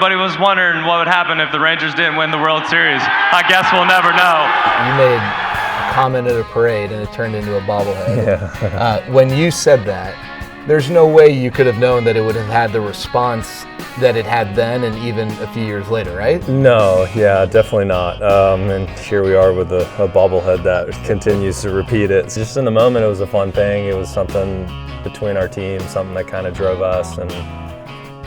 everybody was wondering what would happen if the Rangers didn't win the World Series. I guess we'll never know. You made a comment at a parade and it turned into a bobblehead. Yeah. When you said that, there's no way you could have known that it would have had the response that it had then and even a few years later, right? No, yeah, definitely not. And here we are with a bobblehead that continues to repeat it. Just in the moment, it was a fun thing. It was something between our team, something that kind of drove us and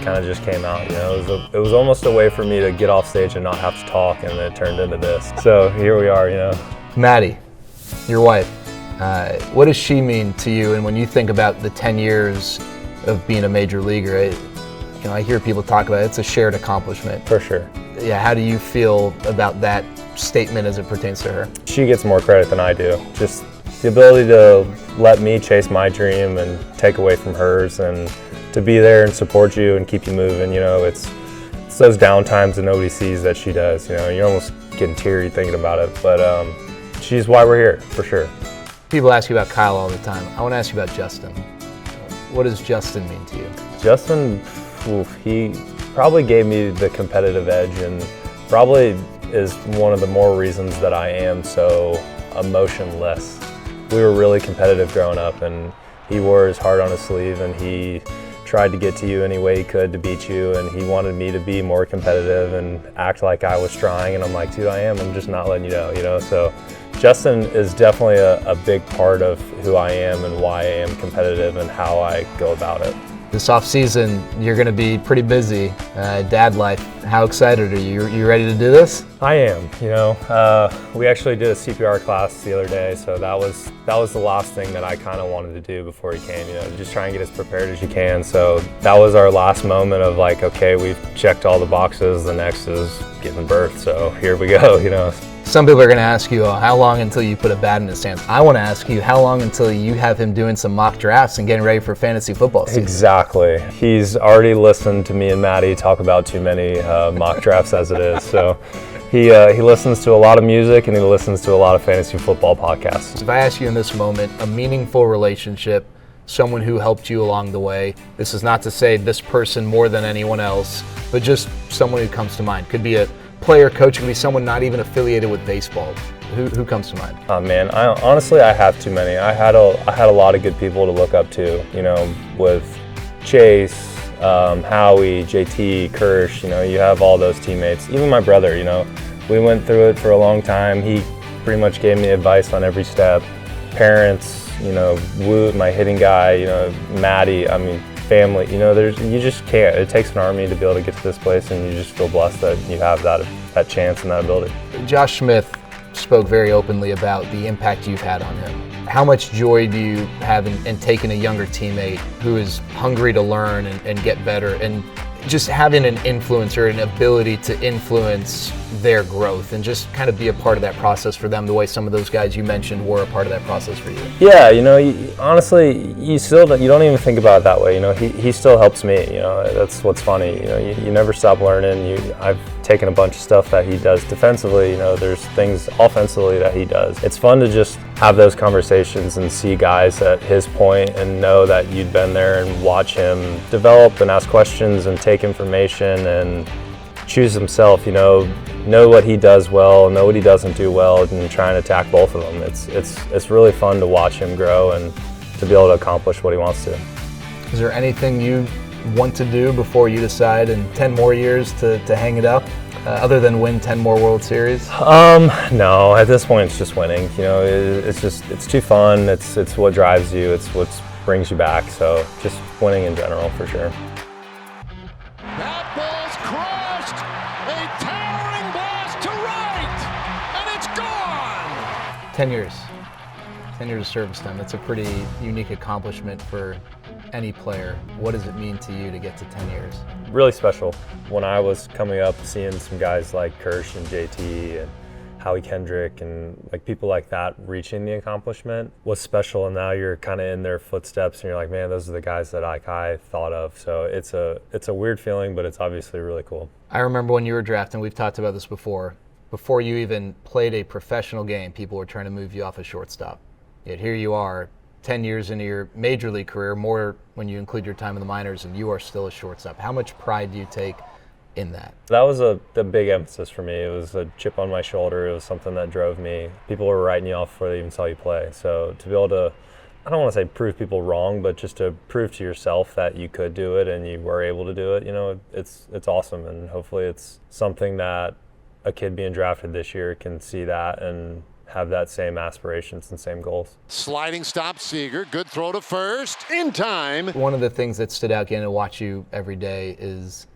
kind of just came out. You know, it was almost a way for me to get off stage and not have to talk, and it turned into this. So here we are, you know. Maddie, your wife, what does she mean to you? And when you think about the 10 years of being a major leaguer, I hear people talk about it, it's a shared accomplishment. For sure. Yeah, how do you feel about that statement as it pertains to her? She gets more credit than I do. Just the ability to let me chase my dream and take away from hers, and to be there and support you and keep you moving. You know, it's those down times that nobody sees that she does. You know, you're almost getting teary thinking about it, but she's why we're here, for sure. People ask you about Kyle all the time. I want to ask you about Justin. What does Justin mean to you? Justin, he probably gave me the competitive edge, and probably is one of the more reasons that I am so emotionless. We were really competitive growing up, and he wore his heart on his sleeve, and he tried to get to you any way he could to beat you, and he wanted me to be more competitive and act like I was trying, and I'm like, dude, I am. I'm just not letting you know, So Justin is definitely a big part of who I am and why I am competitive and how I go about it. This off season, you're going to be pretty busy. Dad life, how excited are you? You ready to do this? I am. You know, we actually did a CPR class the other day, so that was the last thing that I kind of wanted to do before he came. You know, just try and get as prepared as you can. So that was our last moment of like, okay, we've checked all the boxes. The next is giving birth. So here we go. You know. Some people are going to ask you, how long until you put a bat in his hands? I want to ask you, how long until you have him doing some mock drafts and getting ready for fantasy football season? Exactly. He's already listened to me and Maddie talk about too many mock drafts as it is. So he listens to a lot of music and he listens to a lot of fantasy football podcasts. If I ask you in this moment, a meaningful relationship, someone who helped you along the way, this is not to say this person more than anyone else, but just someone who comes to mind. Could be a player, coach, could be someone not even affiliated with baseball. Who comes to mind? Oh man, honestly I have too many. I had a lot of good people to look up to. You know, with Chase, Howie, JT, Kirsch. You know, you have all those teammates. Even my brother. You know, we went through it for a long time. He pretty much gave me advice on every step. Parents, you know, Woot, my hitting guy. You know, Maddie. I mean, family. You know, you just can't. It takes an army to be able to get to this place, and you just feel blessed that you have that chance and that ability. Josh Smith spoke very openly about the impact you've had on him. How much joy do you have in taking a younger teammate who is hungry to learn and get better, and just having an influencer, an ability to influence their growth and just kind of be a part of that process for them, the way some of those guys you mentioned were a part of that process for you? Yeah, you know, honestly, you don't even think about it that way. You know, he still helps me. You know, that's what's funny. You know, you never stop learning. I've taken a bunch of stuff that he does defensively. You know, there's things offensively that he does. It's fun to just have those conversations and see guys at his point and know that you'd been there and watch him develop and ask questions and take information and choose himself. You know what he does well, know what he doesn't do well, and try and attack both of them. It's really fun to watch him grow and to be able to accomplish what he wants to. Is there anything you want to do before you decide in 10 more years to hang it up, other than win 10 more World Series? No, at this point it's just winning. You know, it's too fun. It's what drives you. It's what brings you back. So just winning in general for sure. That ball's crushed. A towering blast to right, and it's gone. 10 years. 10 years of service time. That's a pretty unique accomplishment for any player. What does it mean to you to get to 10 years? Really special. When I was coming up, seeing some guys like Kirsch and JT and Howie Kendrick and like people like that reaching the accomplishment was special, and now you're kind of in their footsteps and you're like, man, those are the guys that I thought of. So it's a weird feeling, but it's obviously really cool. I remember when you were drafting, we've talked about this before you even played a professional game, people were trying to move you off a shortstop. Yet here you are, 10 years into your major league career, more when you include your time in the minors, and you are still a shortstop. How much pride do you take in that? That was the big emphasis for me. It was a chip on my shoulder. It was something that drove me. People were writing you off before they even saw you play. So to be able to, I don't want to say prove people wrong, but just to prove to yourself that you could do it and you were able to do it, it's awesome. And hopefully it's something that a kid being drafted this year can see that and have that same aspirations and same goals. Sliding stop, Seager. Good throw to first. In time. One of the things that stood out getting to watch you every day is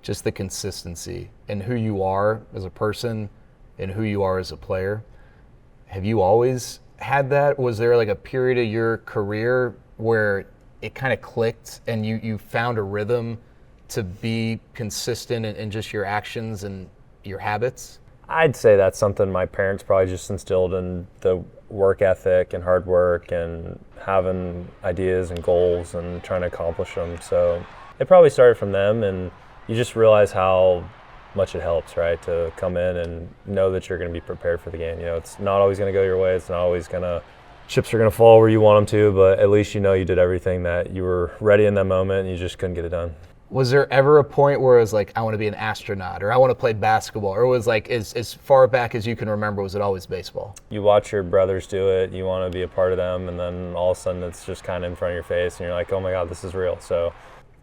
just the consistency in who you are as a person and who you are as a player. Have you always had that? Was there like a period of your career where it kind of clicked and you found a rhythm to be consistent in just your actions and your habits? I'd say that's something my parents probably just instilled in the work ethic and hard work and having ideas and goals and trying to accomplish them. So it probably started from them, and you just realize how much it helps, right, to come in and know that you're going to be prepared for the game. It's not always going to go your way. It's not always chips are going to fall where you want them to, but at least you did everything that you were ready in that moment and you just couldn't get it done. Was there ever a point where it was like, I want to be an astronaut or I want to play basketball, or was like as far back as you can remember, was it always baseball? You watch your brothers do it, you want to be a part of them, and then all of a sudden it's just kind of in front of your face and you're like, oh my God, this is real. So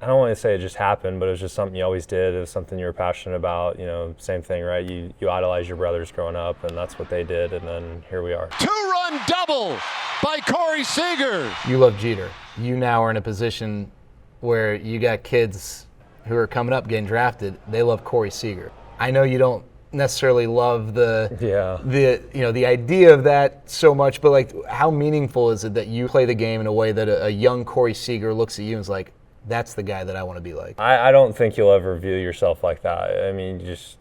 I don't want to say it just happened, but it was just something you always did. It was something you were passionate about. Same thing, right? You idolize your brothers growing up, and that's what they did, and then here we are. Two-run double by Corey Seager. You love Jeter. You now are in a position where you got kids who are coming up getting drafted. They love Corey Seager. I know you don't necessarily love the idea of that so much, but like, how meaningful is it that you play the game in a way that a young Corey Seager looks at you and is like, that's the guy that I want to be like? I don't think you'll ever view yourself like that. I mean,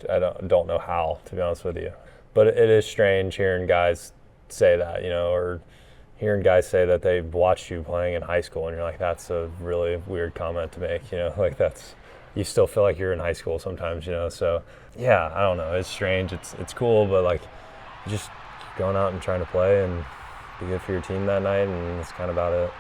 I don't know how, to be honest with you. But it is strange hearing guys say that, or hearing guys say that they've watched you playing in high school, and you're like, that's a really weird comment to make, like you still feel like you're in high school sometimes, so yeah, I don't know, it's strange, it's cool, but like, just going out and trying to play and be good for your team that night, and that's kind of about it.